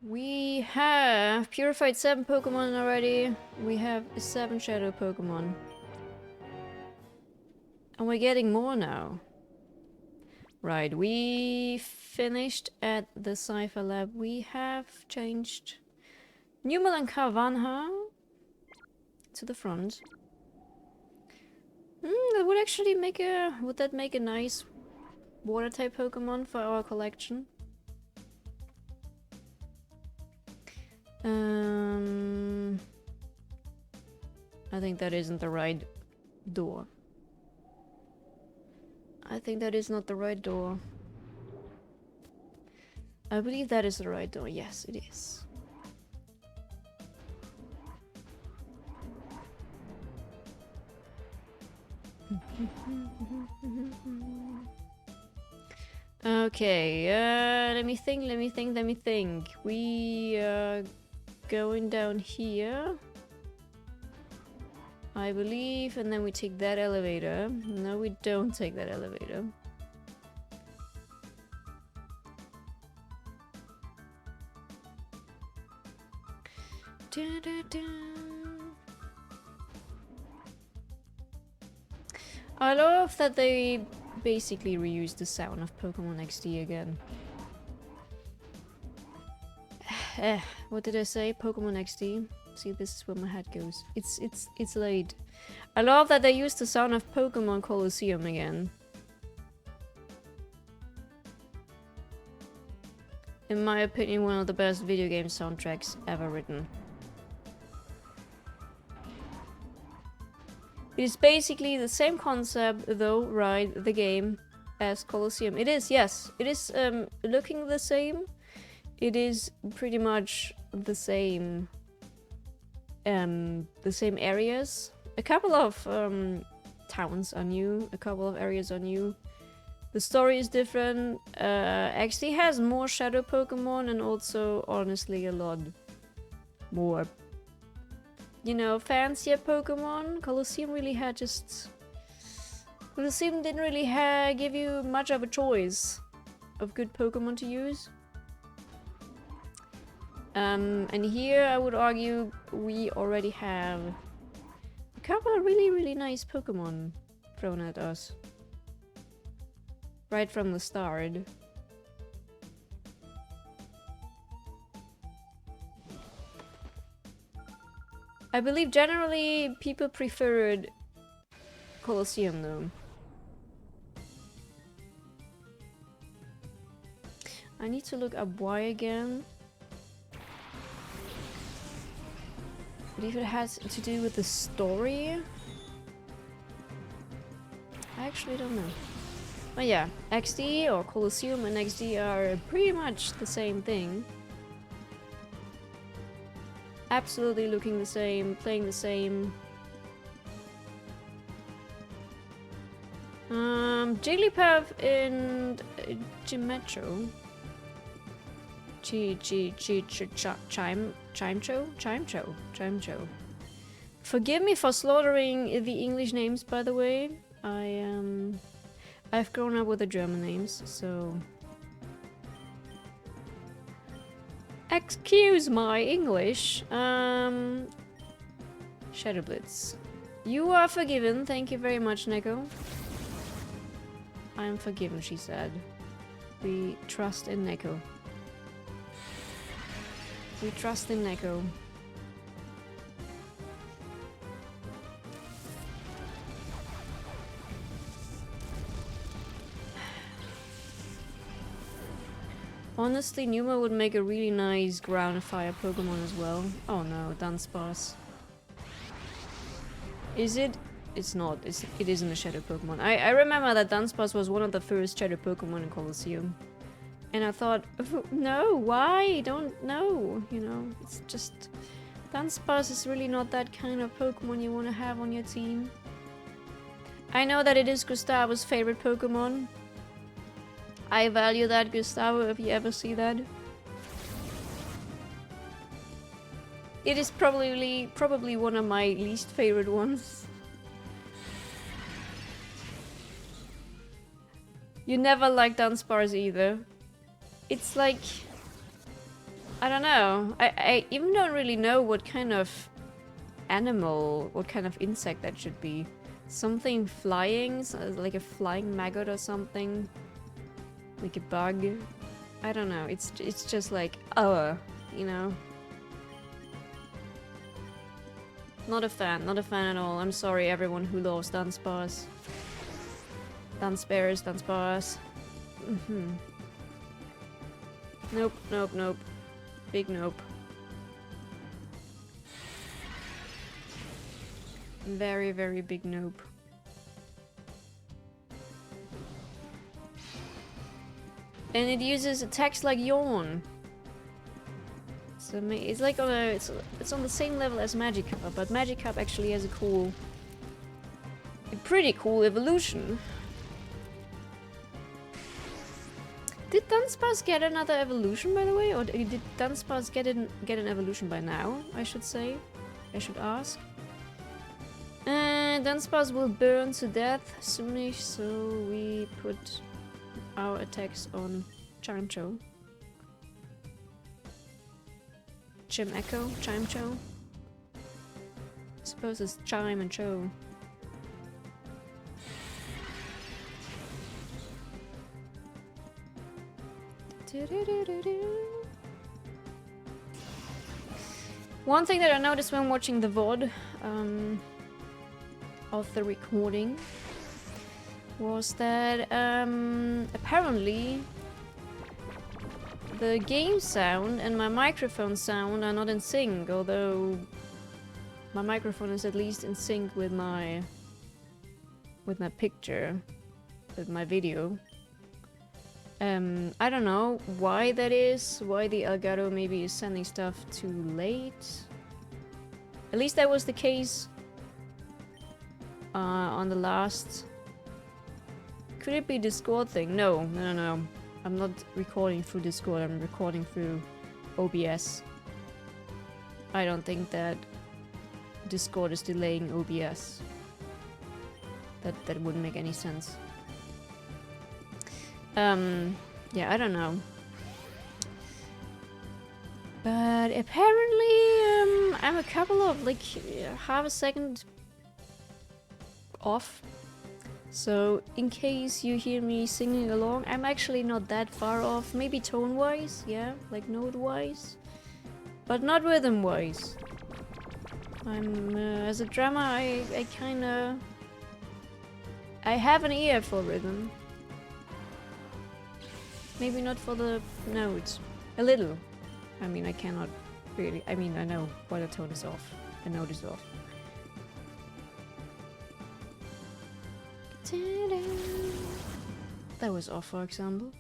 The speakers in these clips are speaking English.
We have purified 7 Pokemon already. We have 7 Shadow Pokemon. And we're getting more now. Right, we finished at the Cypher Lab. We have changed Numel and Carvanha to the front. That would actually make a... Would that make a nice water-type Pokemon for our collection? I think that isn't the right door. I think that is not the right door. I believe that is the right door. Yes, it is. Okay, let me think. We are going down here, I believe, and then we take that elevator. No, we don't take that elevator. I love that they basically reused the sound of Pokémon XD again. What did I say? Pokémon XD? See, this is where my head goes. It's late. I love that they used the sound of Pokémon Colosseum again. In my opinion, one of the best video game soundtracks ever written. It is basically the same concept, though, right? The game as Colosseum. It is, yes. It is looking the same. It is pretty much the same. The same areas. A couple of towns are new. A couple of areas are new. The story is different. XD has more Shadow Pokemon and also, honestly, a lot more, you know, fancier Pokemon. Colosseum really had just... Colosseum didn't really give you much of a choice of good Pokemon to use. And here I would argue we already have a couple of really nice Pokemon thrown at us. Right from the start. I believe generally people preferred Colosseum though. I need to look up why again. But if it has to do with the story... I actually don't know. But yeah, XD or Colosseum and XD are pretty much the same thing. Absolutely looking the same, playing the same. Jigglypuff and Chimecho. Chimecho. Forgive me for slaughtering the English names, by the way. I've grown up with the German names, so... Excuse my English. Shadow Blitz. You are forgiven. Thank you very much, Neko. I am forgiven, she said. We trust in Neko. We trust in Neko. Honestly, Numa would make a really nice ground and fire Pokemon as well. Oh no, Dunsparce. Is it? It's not. It isn't a Shadow Pokemon. I remember that Dunsparce was one of the first Shadow Pokemon in Colosseum. And I thought, no, why? Don't know. You know, it's just... Dunsparce is really not that kind of Pokemon you want to have on your team. I know that it is Gustavo's favorite Pokemon. I value that, Gustavo, if you ever see that. It is probably one of my least favorite ones. You never liked Dunsparce either. It's like... I don't know. I even don't really know what kind of animal, what kind of insect that should be. Something flying, so like a flying maggot or something. Like a bug. I don't know. It's just like, you know. Not a fan at all. I'm sorry everyone who loves Dunsparce. Dunsparce. Nope, nope, nope. Big nope. Very, very big nope. And it uses attacks like Yawn. So it's like on a it's on the same level as Magikarp, but Magikarp actually has a pretty cool evolution. Did Dunsparce get another evolution, by the way, or did Dunsparce get an evolution by now? I should say. I should ask. Dunsparce will burn to death soonish, so we put our attacks on Chimecho. Chim Echo? Chimecho? I suppose it's Chime and Cho. One thing that I noticed when watching the VOD of the recording was that apparently the game sound and my microphone sound are not in sync, although my microphone is at least in sync with my picture, with my video. I don't know why that is, why the Elgato maybe is sending stuff too late. At least that was the case on the last... Could it be Discord thing? No. I'm not recording through Discord, I'm recording through OBS. I don't think that Discord is delaying OBS. That wouldn't make any sense. Yeah, I don't know. But apparently, I'm a couple of, like, half a second off. So, in case you hear me singing along, I'm actually not that far off. Maybe tone-wise, yeah, like note-wise. But not rhythm-wise. As a drummer, I kinda... I have an ear for rhythm. Maybe not for the notes. A little. I mean, I cannot really... I mean, I know why the tone is off. A note is off. That was off, for example.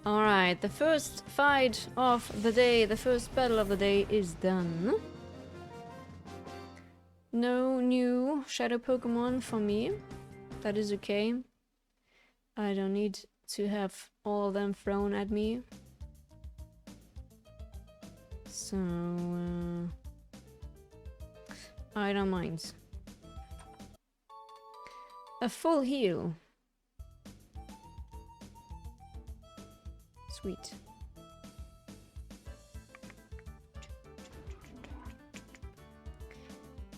Alright, the first fight of the day, the first battle of the day is done. No new shadow Pokemon for me. That is okay. I don't need to have all of them thrown at me. So, I don't mind. A full heal. Sweet.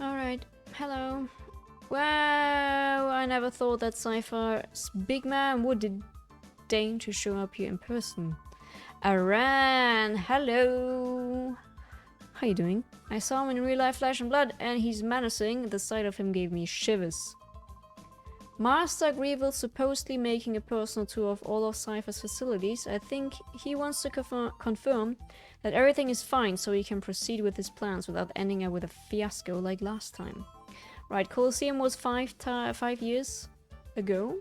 Alright, hello. Wow, I never thought that Cypher's big man would deign to show up here in person. Aran, hello. How you doing? I saw him in real life, Flesh and Blood, and he's menacing. The sight of him gave me shivers. Master Grievel supposedly making a personal tour of all of Cypher's facilities. I think he wants to confirm that everything is fine so he can proceed with his plans without ending up with a fiasco like last time. Right, Colosseum was 5 years ago.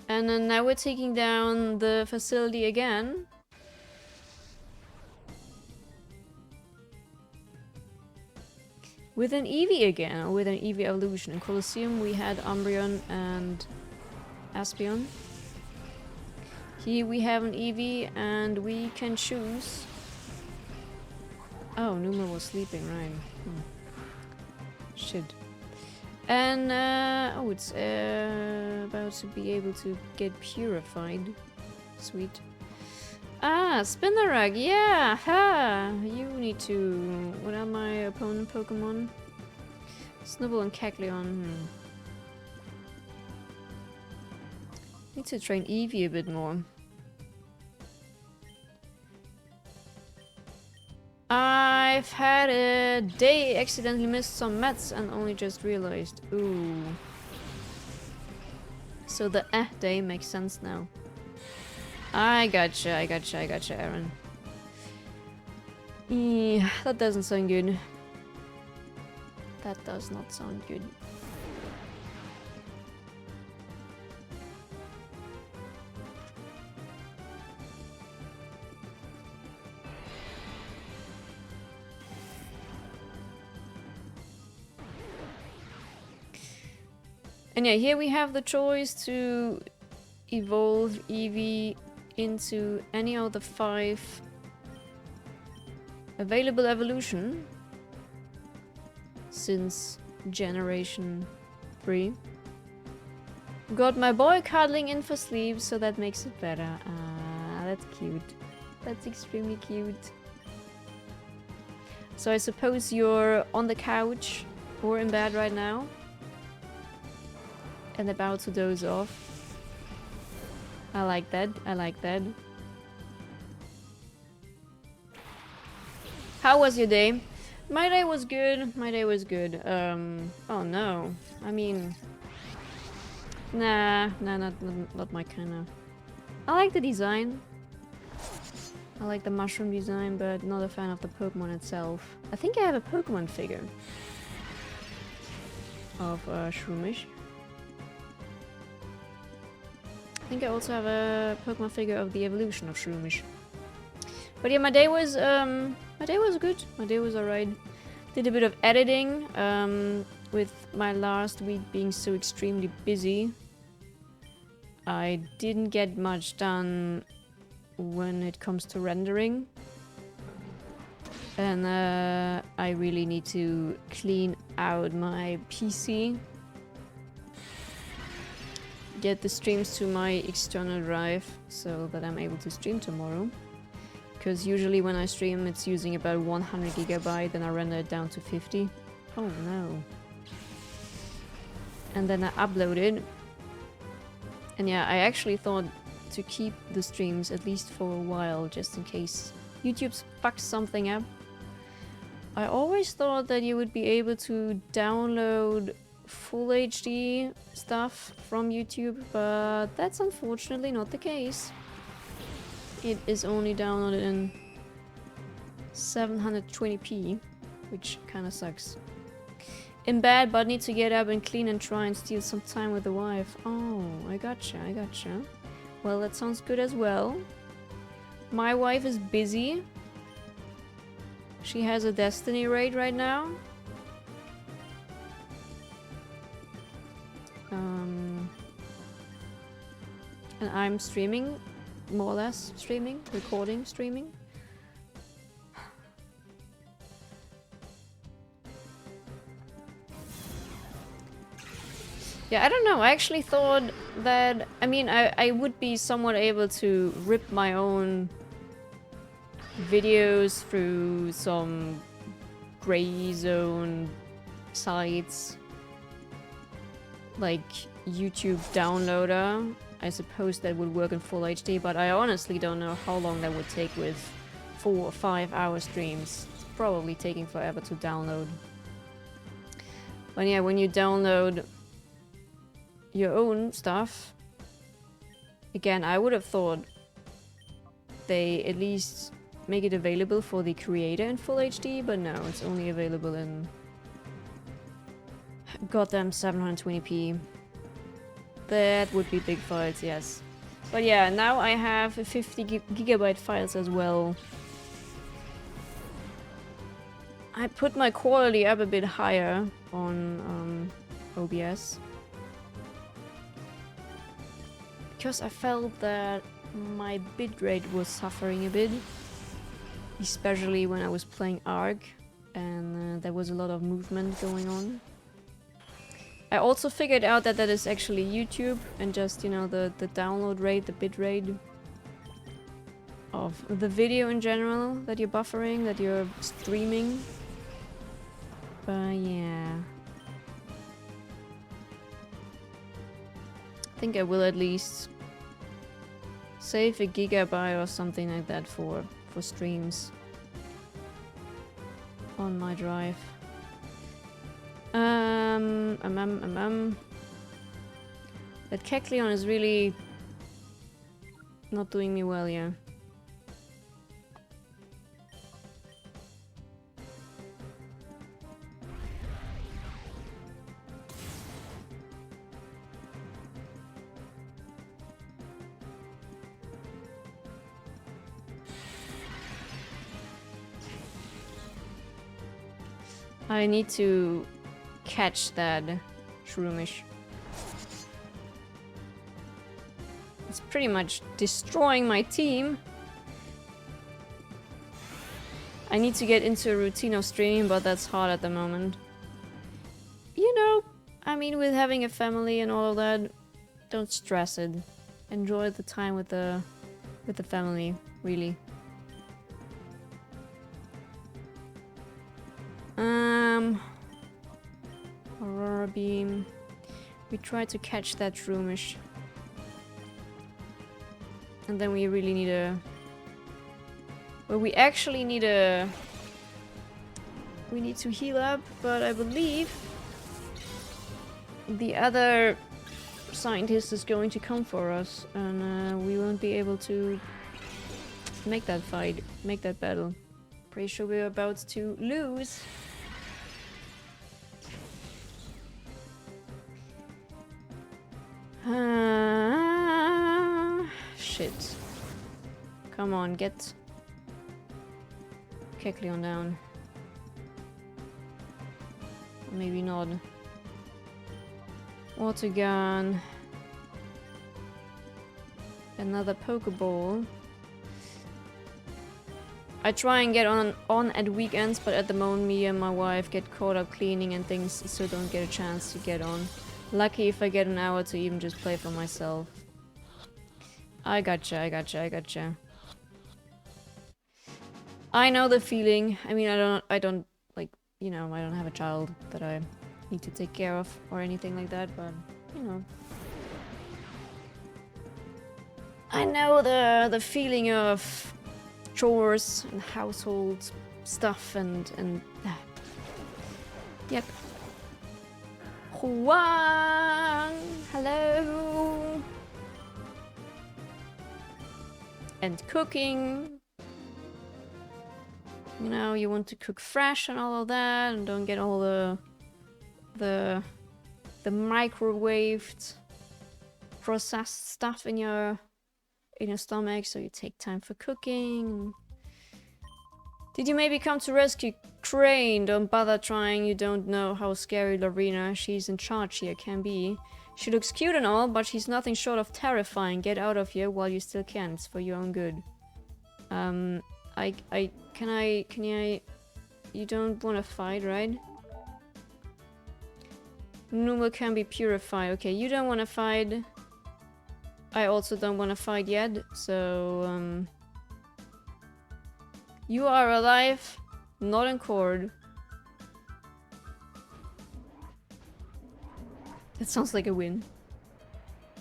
And then now we're taking down the facility again. With an Eevee again, or with an Eevee evolution. In Colosseum we had Umbreon and Aspeon. Here we have an Eevee and we can choose... Oh, Numa was sleeping, right. Shit. And, oh, it's about to be able to get purified. Sweet. Ah, Spinarak, yeah! Ha! You need to... What are my opponent Pokemon? Snubbull and Kecleon. Need to train Eevee a bit more. I've had a day, accidentally missed some mats and only just realized. Ooh. So the day makes sense now. I gotcha, Aaron. That doesn't sound good. That does not sound good. And yeah, here we have the choice to evolve Eevee into any of the 5 available evolution since Generation 3. Got my boy cuddling in for sleep, so that makes it better. Ah, that's cute. That's extremely cute. So I suppose you're on the couch or in bed right now and about to doze off. I like that. I like that. How was your day? My day was good. My day was good. Oh no. I mean, nah, not my kind of. I like the design. I like the mushroom design, but not a fan of the Pokemon itself. I think I have a Pokemon figure of Shroomish. I think I also have a Pokemon figure of the evolution of Shroomish. But yeah, my day was good. My day was alright. Did a bit of editing, with my last week being so extremely busy. I didn't get much done when it comes to rendering. And I really need to clean out my PC. Get the streams to my external drive so that I'm able to stream tomorrow. Because usually when I stream it's using about 100 GB and I render it down to 50. Oh no. And then I upload it. And yeah, I actually thought to keep the streams at least for a while just in case YouTube fucks something up. I always thought that you would be able to download full HD stuff from YouTube, but that's unfortunately not the case. It is only downloaded in 720p, which kinda sucks. In bed, but need to get up and clean and try and steal some time with the wife. Oh, I gotcha. Well, that sounds good as well. My wife is busy. She has a Destiny raid right now. And I'm streaming, more or less streaming, recording, streaming. Yeah, I don't know, I actually thought that, I mean, I would be somewhat able to rip my own videos through some gray zone sites, like YouTube downloader. I suppose that would work in full HD, but I honestly don't know how long that would take with 4 or 5 hour streams. It's probably taking forever to download. But yeah, when you download your own stuff, again, I would have thought they at least make it available for the creator in full HD, but no, it's only available in goddamn 720p. That would be big files, yes. But yeah, now I have 50 gigabyte files as well. I put my quality up a bit higher on OBS. Because I felt that my bitrate was suffering a bit. Especially when I was playing Ark and there was a lot of movement going on. I also figured out that that is actually YouTube and just, you know, the download rate, the bit rate of the video in general that you're buffering, that you're streaming. But yeah. I think I will at least save a gigabyte or something like that for streams on my drive. That Kecleon is really not doing me well here. I need to catch that Shroomish. It's pretty much destroying my team. I need to get into a routine of streaming, but that's hard at the moment. You know, I mean, with having a family and all of that, don't stress it. Enjoy the time with the family, really. Aurora Beam. We try to catch that Shroomish. And then we really need a... Well, we actually need a... We need to heal up, but I believe the other scientist is going to come for us, and we won't be able to make that fight, make that battle. Pretty sure we're about to lose. Shit. Come on, get Kecleon down. Maybe not. Water gun. Another Pokeball. I try and get on at weekends, but at the moment me and my wife get caught up cleaning and things, so don't get a chance to get on. Lucky if I get an hour to even just play for myself. I gotcha, I gotcha, I gotcha. I know the feeling. I mean, I don't, like, you know, I don't have a child that I need to take care of or anything like that, but, you know. I know the feeling of chores and household stuff and yep. Juan, hello. And cooking. You know, you want to cook fresh and all of that, and don't get all the microwaved processed stuff in your stomach, so you take time for cooking. Did you maybe come to rescue Krane? Don't bother trying, you don't know how scary Lorena, she's in charge here, can be. She looks cute and all, but she's nothing short of terrifying. Get out of here while you still can, it's for your own good. Can I... You don't want to fight, right? Numa can be purified. Okay, you don't want to fight. I also don't want to fight yet, so... You are alive, not in cord. That sounds like a win.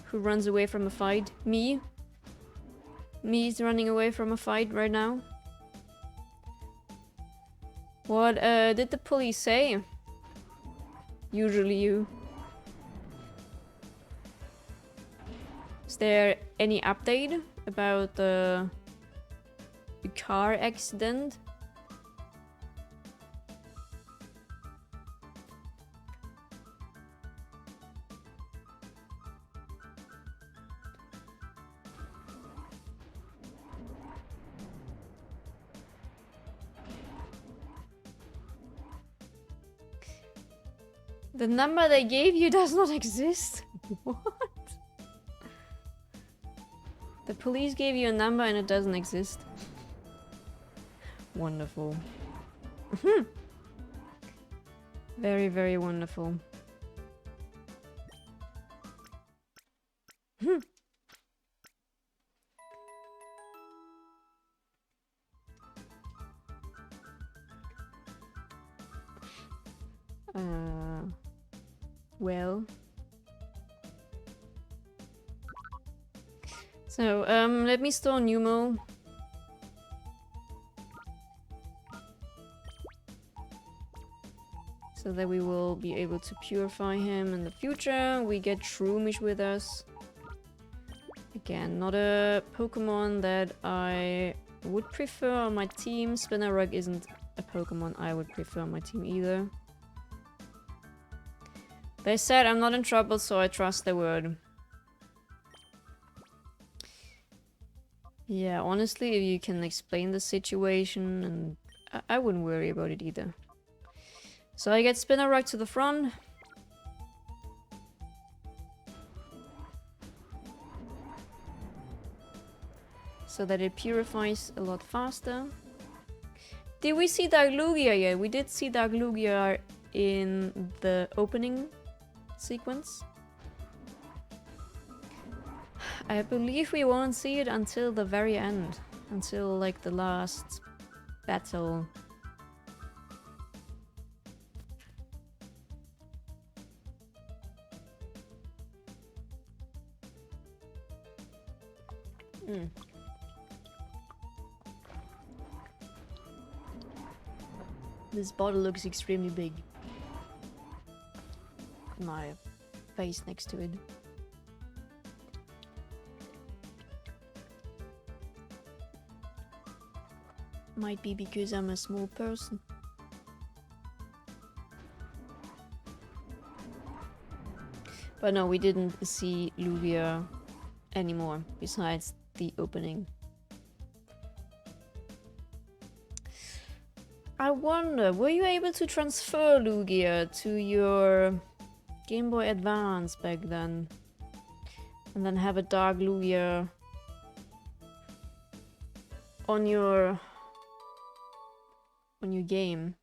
Who runs away from a fight? Me? Me's running away from a fight right now. What did the police say? Usually you. Is there any update about the car accident? The number they gave you does not exist? What? The police gave you a number and it doesn't exist? Wonderful. Very, very wonderful. Well. So, let me store Numo. So that we will be able to purify him in the future. We get Shroomish with us. Again, not a Pokemon that I would prefer on my team. Spinarug isn't a Pokemon I would prefer on my team either. They said I'm not in trouble, so I trust their word. Yeah, honestly, if you can explain the situation, and I wouldn't worry about it either. So I get Spinarug to the front. So that it purifies a lot faster. Did we see Dark Lugia yet? We did see Dark Lugia in the opening sequence. I believe we won't see it until the very end. Until like the last battle. This bottle looks extremely big. My face next to it. Might be because I'm a small person. But no, we didn't see Lugia anymore, besides the opening. I wonder, were you able to transfer Lugia to your Game Boy Advance back then? And then have a Dark Lugia on your game.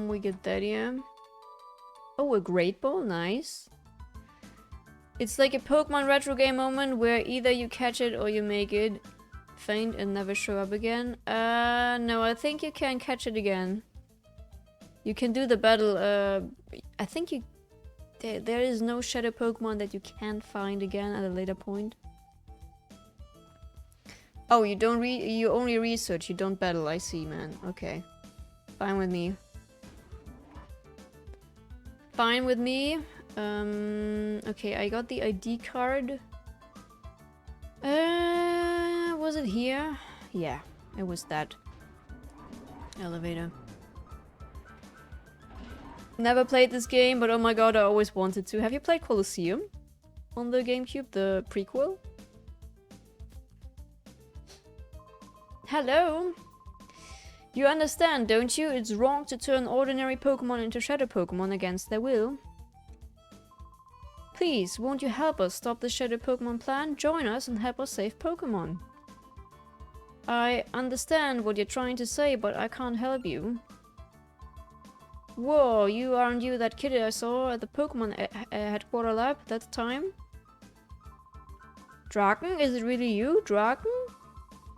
We get that here. Oh, a Great Ball, nice. It's like a Pokemon retro game moment where either you catch it or you make it faint and never show up again. No, I think you can catch it again. You can do the battle. I think you. There is no Shadow Pokemon that you can't find again at a later point. Oh, you don't you only research, you don't battle. I see, man. Okay, fine with me. Fine with me. Okay, I got the ID card. Was it here? Yeah, it was that elevator. Never played this game, but oh my god, I always wanted to. Have you played Colosseum on the Gamecube, the prequel? Hello? You understand, don't you? It's wrong to turn ordinary Pokemon into Shadow Pokemon against their will. Please, won't you help us stop the Shadow Pokemon plan? Join us and help us save Pokemon. I understand what you're trying to say, but I can't help you. Whoa, aren't you that kid I saw at the Pokemon headquarter lab that time? Draken? Is it really you, Draken?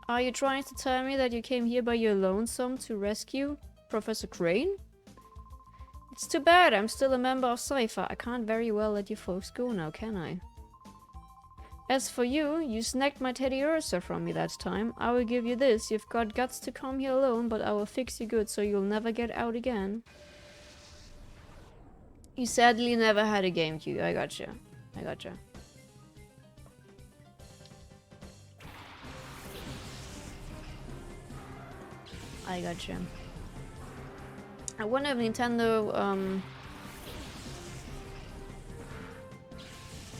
Are you trying to tell me that you came here by your lonesome to rescue Professor Krane? It's too bad, I'm still a member of Cypher. I can't very well let you folks go now, can I? As for you, you snagged my Teddy Ursa from me that time. I will give you this. You've got guts to come here alone, but I will fix you good so you'll never get out again. You sadly never had a GameCube. I gotcha. I gotcha. I gotcha. I wonder if Nintendo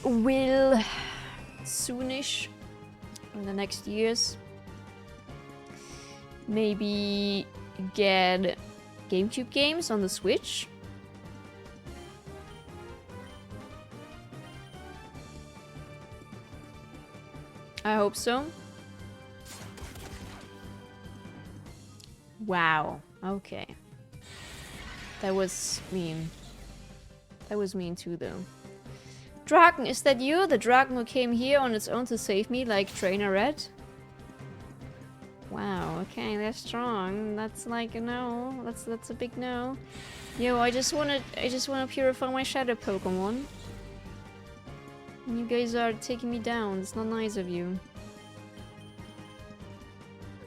will soonish in the next years maybe get GameCube games on the Switch. I hope so. Wow. Okay. That was mean. That was mean too, though. Dragon, is that you? The dragon who came here on its own to save me, like Trainer Red? Wow, okay, they're strong. That's like a no. That's a big no. Yo, I just wanna purify my shadow Pokemon. You guys are taking me down. It's not nice of you.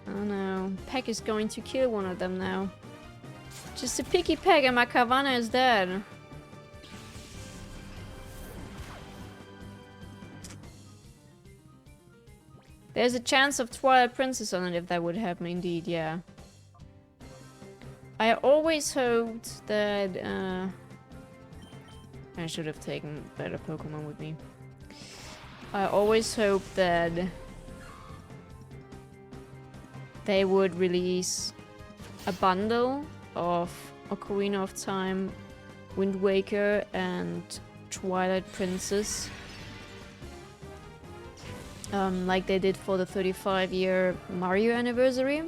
Oh no. Peck is going to kill one of them now. Just a picky Peck and my Carvanha is dead. There's a chance of Twilight Princess on it if that would happen, indeed, yeah. I always hoped that, I should have taken better Pokemon with me. I always hoped that they would release a bundle of Ocarina of Time, Wind Waker, and Twilight Princess. Like they did for the 35-year Mario anniversary.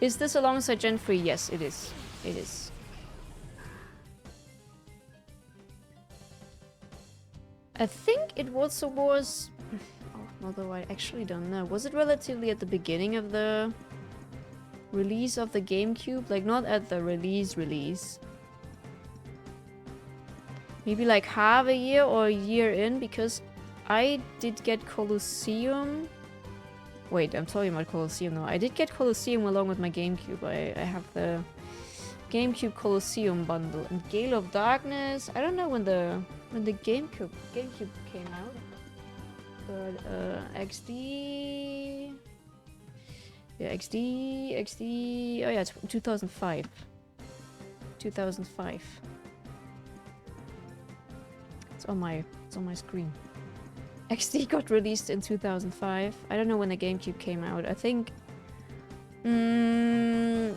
Is this alongside Gen 3? Yes, it is. It is. I think it also was... Oh, although I actually don't know. Was it relatively at the beginning of the release of the Gamecube? Like, not at the release. Maybe like half a year or a year in, because I did get Colosseum. Wait, I'm talking about Colosseum now. I did get Colosseum along with my Gamecube. I have the Gamecube Colosseum bundle. And Gale of Darkness, I don't know when the Gamecube came out. But XD... Yeah, XD... Oh yeah, it's 2005. 2005. It's on my screen. XD got released in 2005. I don't know when the GameCube came out. I think Ruby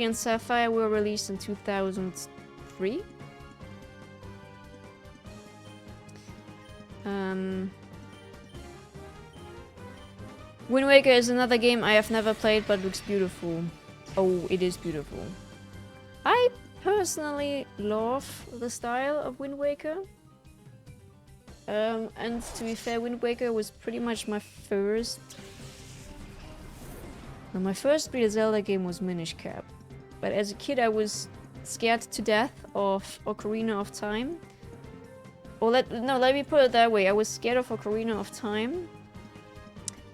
and Sapphire were released in 2003. Wind Waker is another game I have never played, but looks beautiful. Oh, it is beautiful. I personally love the style of Wind Waker. And to be fair, Wind Waker was pretty much my first... Well, my first real Zelda game was Minish Cap. But as a kid I was scared to death of Ocarina of Time. Or let me put it that way. I was scared of Ocarina of Time.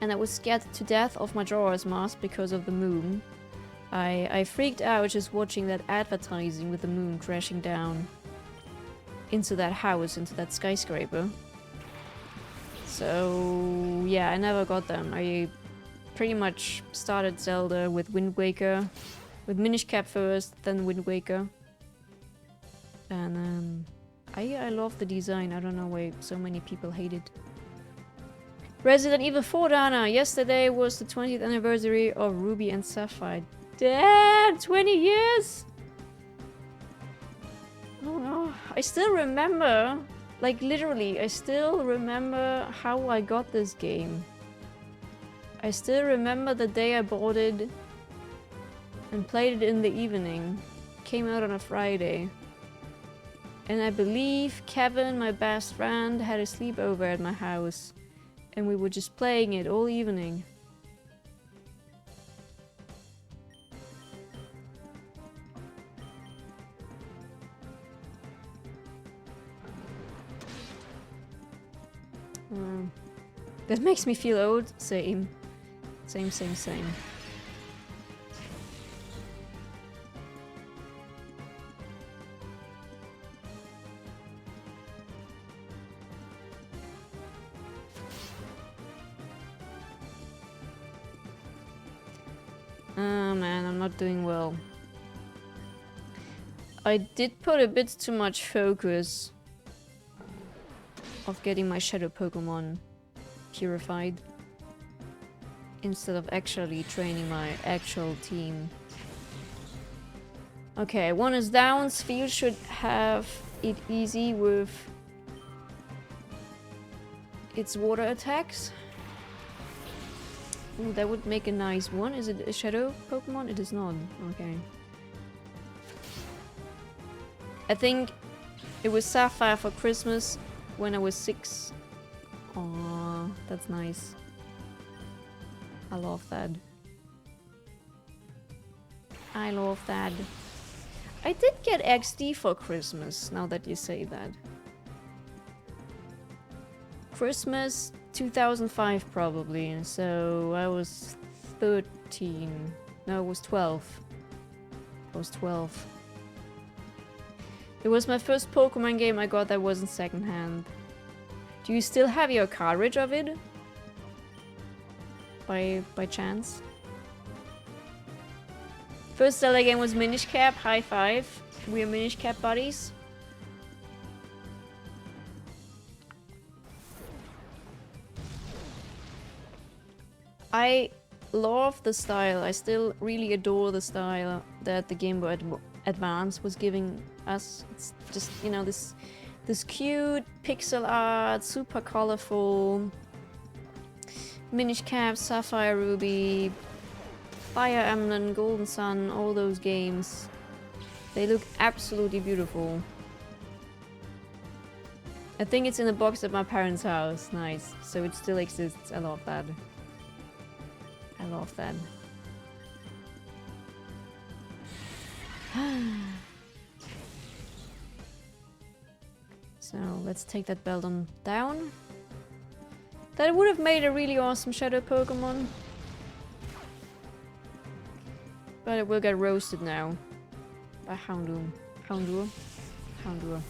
And I was scared to death of Majora's Mask because of the moon. I freaked out just watching that advertising with the moon crashing down into that house, into that skyscraper. So yeah, I never got them. I pretty much started Zelda with Wind Waker, with Minish Cap first, then Wind Waker. And I love the design. I don't know why so many people hate it. Resident Evil 4, Dana! Yesterday was the 20th anniversary of Ruby and Sapphire. Damn! 20 years! Oh no. I still remember, like literally, I still remember how I got this game. I still remember the day I bought it and played it in the evening. Came out on a Friday. And I believe Kevin, my best friend, had a sleepover at my house. And we were just playing it all evening. That makes me feel old. Same. Same. Oh man, I'm not doing well. I did put a bit too much focus of getting my shadow Pokemon purified instead of actually training my actual team. Okay, one is down. Sphere should have it easy with its water attacks. Ooh, that would make a nice one. Is it a shadow Pokemon? It is not. Okay. I think it was Sapphire for Christmas when I was 6. Aww, that's nice. I love that. I love that. I did get XD for Christmas, now that you say that. Christmas 2005 probably, so I was 13. No, I was 12. I was 12. It was my first Pokemon game I got that wasn't secondhand. Do you still have your cartridge of it? By chance? First Zelda game was Minish Cap. High five. We are Minish Cap buddies. I love the style. I still really adore the style that the Game Boy Advance was giving us. It's just, you know, this cute pixel art, super colorful. Minish Cap, Sapphire Ruby, Fire Emblem, Golden Sun, all those games. They look absolutely beautiful. I think it's in a box at my parents' house. Nice. So it still exists. I love that. I love that. So let's take that Beldum down. That would have made a really awesome Shadow Pokemon. But it will get roasted now. By Houndour. Houndour? Houndour.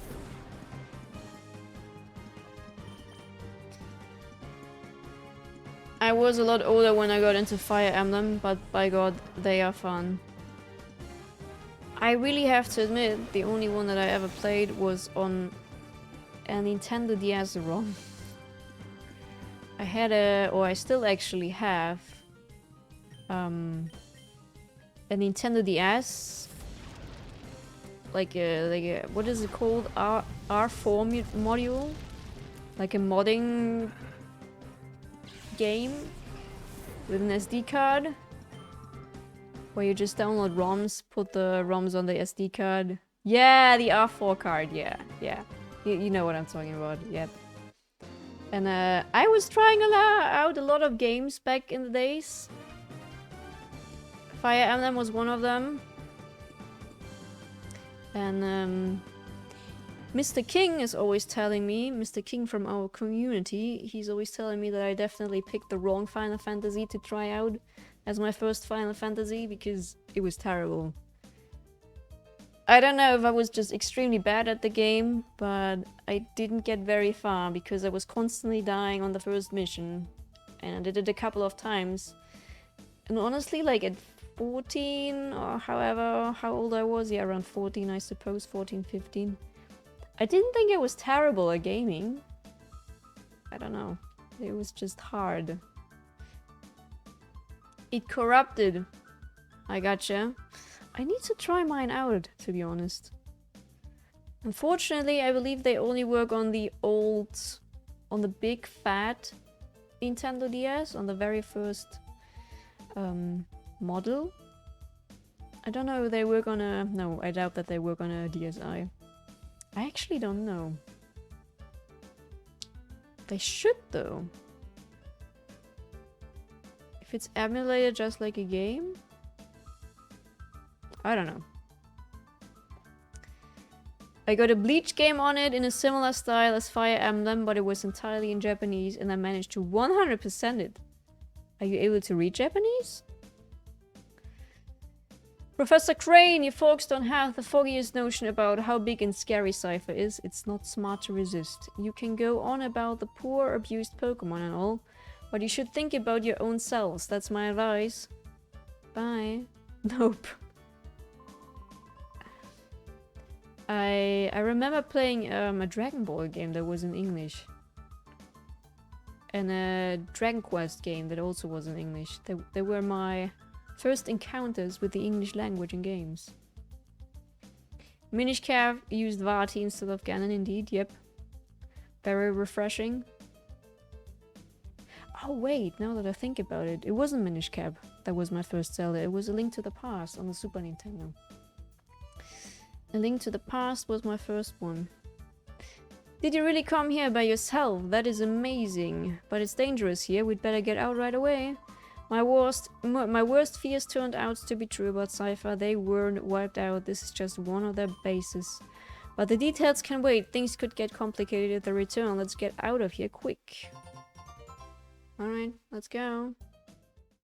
I was a lot older when I got into Fire Emblem, but by god, they are fun. I really have to admit, the only one that I ever played was on a Nintendo DS ROM. I had or I still actually have, a Nintendo DS, like a what is it called? R4 module, like a modding game with an SD card, where you just download ROMs, put the ROMs on the SD card. Yeah, the R4 card. Yeah. You know what I'm talking about. Yep. And I was trying out a lot of games back in the days. Fire Emblem was one of them. And Mr. King is always telling me, Mr. King from our community, he's always telling me that I definitely picked the wrong Final Fantasy to try out as my first Final Fantasy because it was terrible. I don't know if I was just extremely bad at the game, but I didn't get very far because I was constantly dying on the first mission. And I did it a couple of times. And honestly, like at 14 or however, how old I was, yeah, around 14 I suppose, 14, 15. I didn't think I was terrible at gaming. I don't know. It was just hard. It corrupted. I gotcha. I need to try mine out, to be honest. Unfortunately, I believe they only work on the old, on the big fat Nintendo DS, on the very first model. I don't know if they work on a... No, I doubt that they work on a DSi. I actually don't know. They should, though. If it's emulated just like a game? I don't know. I got a Bleach game on it in a similar style as Fire Emblem, but it was entirely in Japanese and I managed to 100% it. Are you able to read Japanese? Professor Krane, you folks don't have the foggiest notion about how big and scary Cypher is. It's not smart to resist. You can go on about the poor, abused Pokemon and all, but you should think about your own selves. That's my advice. Bye. Nope. I remember playing a Dragon Ball game that was in English. And a Dragon Quest game that also was in English. They were my first encounters with the English language in games. Minish Cap used Vati instead of Ganon, indeed, yep. Very refreshing. Oh wait, now that I think about it, it wasn't Minish Cap that was my first Zelda. It was A Link to the Past on the Super Nintendo. A Link to the Past was my first one. Did you really come here by yourself? That is amazing. But it's dangerous here. We'd better get out right away. My worst fears turned out to be true about Cypher. They weren't wiped out. This is just one of their bases. But the details can wait. Things could get complicated at the return. Let's get out of here quick. Alright, let's go.